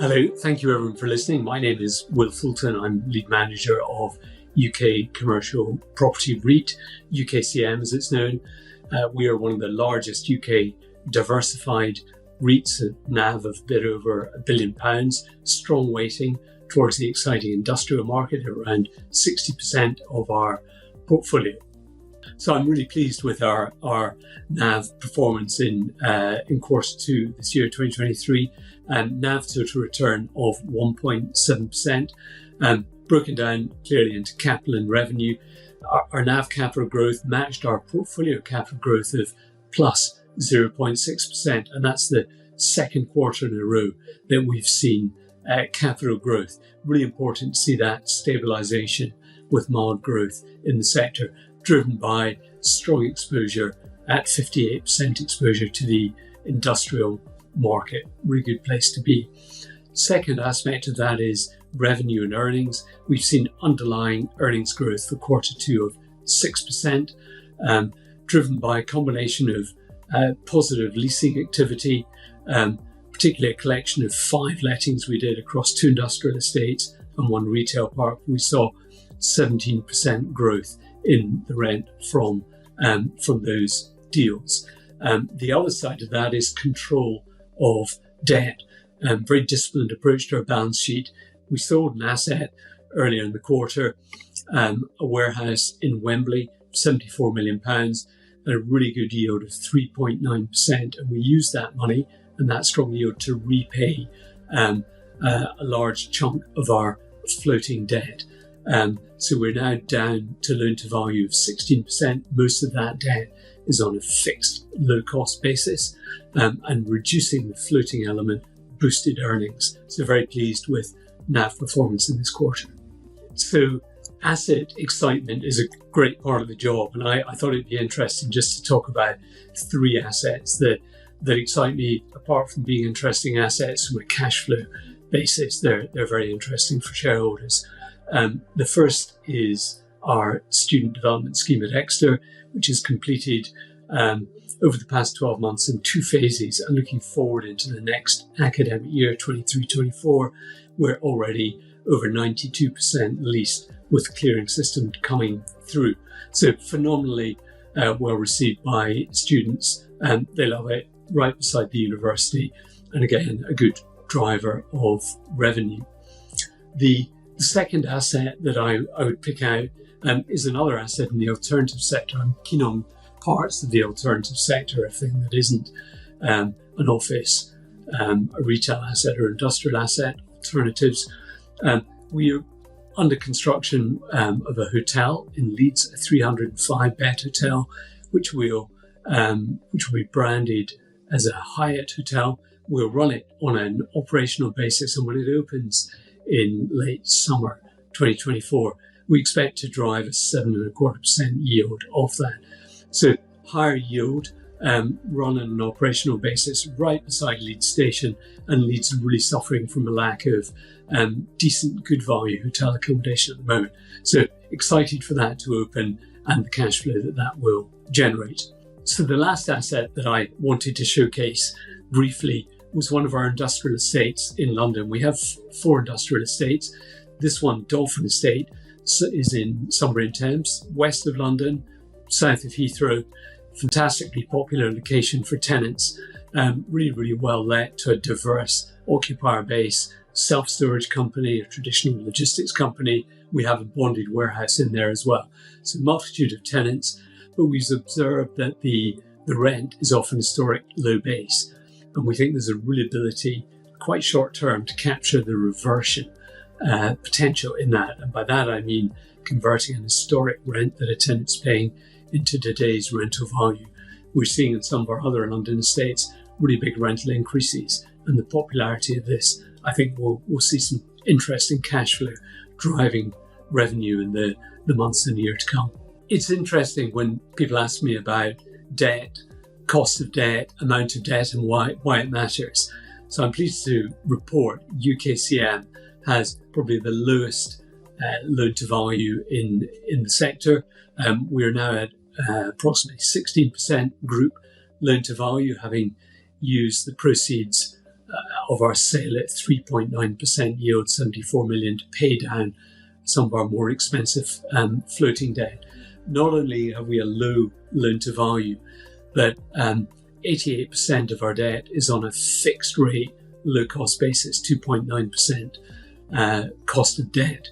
Hello, thank you everyone for listening. My name is Will Fulton. I'm lead manager of UK Commercial Property REIT, UKCM as it's known. We are one of the largest UK diversified REITs, a NAV of a bit over £1 billion, strong weighting towards the exciting industrial market, around 60% of our portfolio. So I'm really pleased with our NAV performance in quarter two this year, 2023. NAV total return of 1.7%, broken down clearly into capital and revenue. Our NAV capital growth matched our portfolio capital growth of plus 0.6%, and that's the second quarter in a row that we've seen capital growth. Really important to see that stabilisation with mild growth in the sector, driven by strong exposure at 58% exposure to the industrial market. Really good place to be. Second aspect of that is revenue and earnings. We've seen underlying earnings growth for quarter two of 6%, driven by a combination of positive leasing activity, particularly a collection of 5 lettings we did across 2 industrial estates and 1 retail park. We saw 17% growth in the rent from those deals. The other side of that is control of debt. Very disciplined approach to our balance sheet. We sold an asset earlier in the quarter, a warehouse in Wembley, £74 million, and a really good yield of 3.9%. And we used that money and that strong yield to repay a large chunk of our floating debt. So we're now down to loan to value of 16%. Most of that debt is on a fixed low cost basis, and reducing the floating element boosted earnings. So very pleased with NAV performance in this quarter. So asset excitement is a great part of the job, and I thought it'd be interesting just to talk about 3 assets that excite me, apart from being interesting assets from a cash flow basis. They're very interesting for shareholders. The first is our student development scheme at Exeter, which is completed over the past 12 months in 2 phases, and looking forward into the next academic year, 23-24, we're already over 92% leased with clearing system coming through. So phenomenally well received by students, and they love it, right beside the university, and again, a good driver of revenue. The second asset that I would pick out is another asset in the alternative sector. I'm keen on parts of the alternative sector, everything that isn't an office, a retail asset or industrial asset, alternatives. We are under construction of a hotel in Leeds, a 305-bed hotel, which will be branded as a Hyatt hotel. We'll run it on an operational basis, and when it opens in late summer 2024, we expect to drive a 7.25% yield off that. So higher yield, run on an operational basis right beside Leeds Station, and Leeds really suffering from a lack of decent, good value hotel accommodation at the moment. So excited for that to open and the cash flow that will generate. So the last asset that I wanted to showcase briefly was one of our industrial estates in London. We have 4 industrial estates. This one, Dolphin Estate, is in Sunbury-in-Thames, west of London, south of Heathrow. Fantastically popular location for tenants. Really, really well let to a diverse occupier base, self-storage company, a traditional logistics company. We have a bonded warehouse in there as well. So multitude of tenants, but we've observed that the rent is often historic low base. And we think there's a real ability, quite short term, to capture the reversion potential in that. And by that, I mean converting an historic rent that a tenant's paying into today's rental value. We're seeing in some of our other London estates really big rental increases. And the popularity of this, I think we'll see some interesting cash flow driving revenue in the months and year to come. It's interesting when people ask me about debt, cost of debt, amount of debt, and why it matters. So I'm pleased to report UKCM has probably the lowest loan to value in the sector. We're now at approximately 16% group loan to value, having used the proceeds of our sale at 3.9% yield, 74 million, to pay down some of our more expensive floating debt. Not only have we a low loan to value, but 88% of our debt is on a fixed rate, low cost basis, 2.9% cost of debt.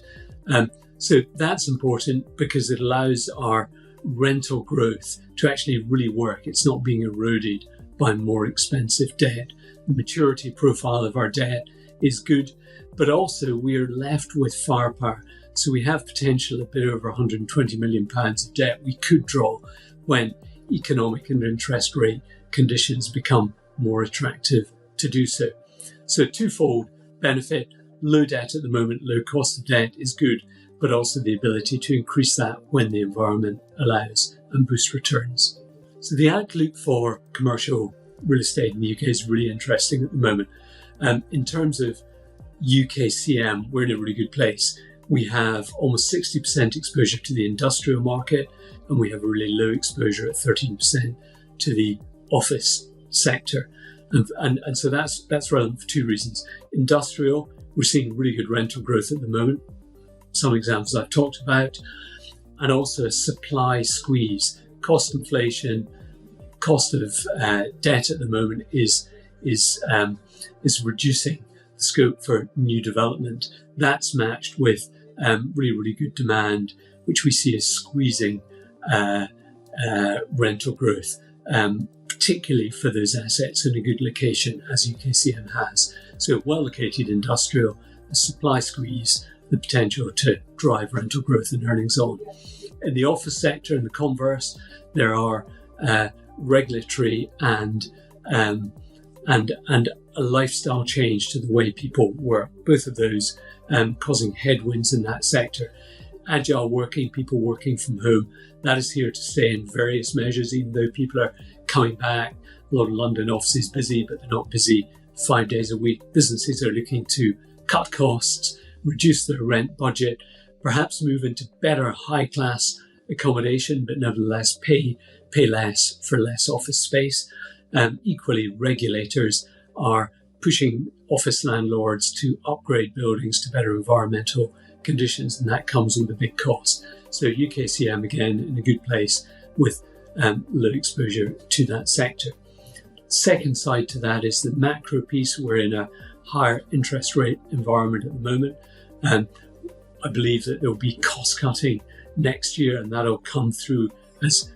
So that's important because it allows our rental growth to actually really work. It's not being eroded by more expensive debt. The maturity profile of our debt is good, but also we're left with firepower. So we have potential a bit over £120 million of debt we could draw when economic and interest rate conditions become more attractive to do so. So twofold benefit: low debt at the moment, low cost of debt is good, but also the ability to increase that when the environment allows and boost returns. So the outlook for commercial real estate in the UK is really interesting at the moment. In terms of UKCM, we're in a really good place. We have almost 60% exposure to the industrial market, and we have a really low exposure at 13% to the office sector. And so that's relevant for two reasons. Industrial, we're seeing really good rental growth at the moment. Some examples I've talked about, and also a supply squeeze. Cost inflation, cost of debt at the moment is reducing the scope for new development. That's matched with really good demand, which we see as squeezing rental growth, particularly for those assets in a good location, as UKCM has. So well-located industrial, a supply squeeze, the potential to drive rental growth and earnings on. In the office sector, in the converse, there are regulatory and a lifestyle change to the way people work. Both of those causing headwinds in that sector. Agile working, people working from home, that is here to stay in various measures, even though people are coming back. A lot of London offices busy, but they're not busy 5 days a week. Businesses are looking to cut costs, reduce their rent budget, perhaps move into better high-class accommodation, but nevertheless pay less for less office space. Equally, regulators are pushing office landlords to upgrade buildings to better environmental conditions, and that comes with a big cost. So UKCM, again, in a good place with low exposure to that sector. Second side to that is the macro piece. We're in a higher interest rate environment at the moment. I believe that there will be cost cutting next year, and that'll come through as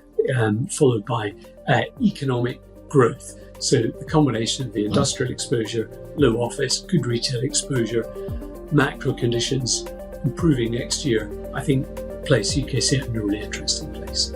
followed by economic growth. So the combination of the industrial exposure, low office, good retail exposure, macro conditions improving next year, I think place UKCM in a really interesting place.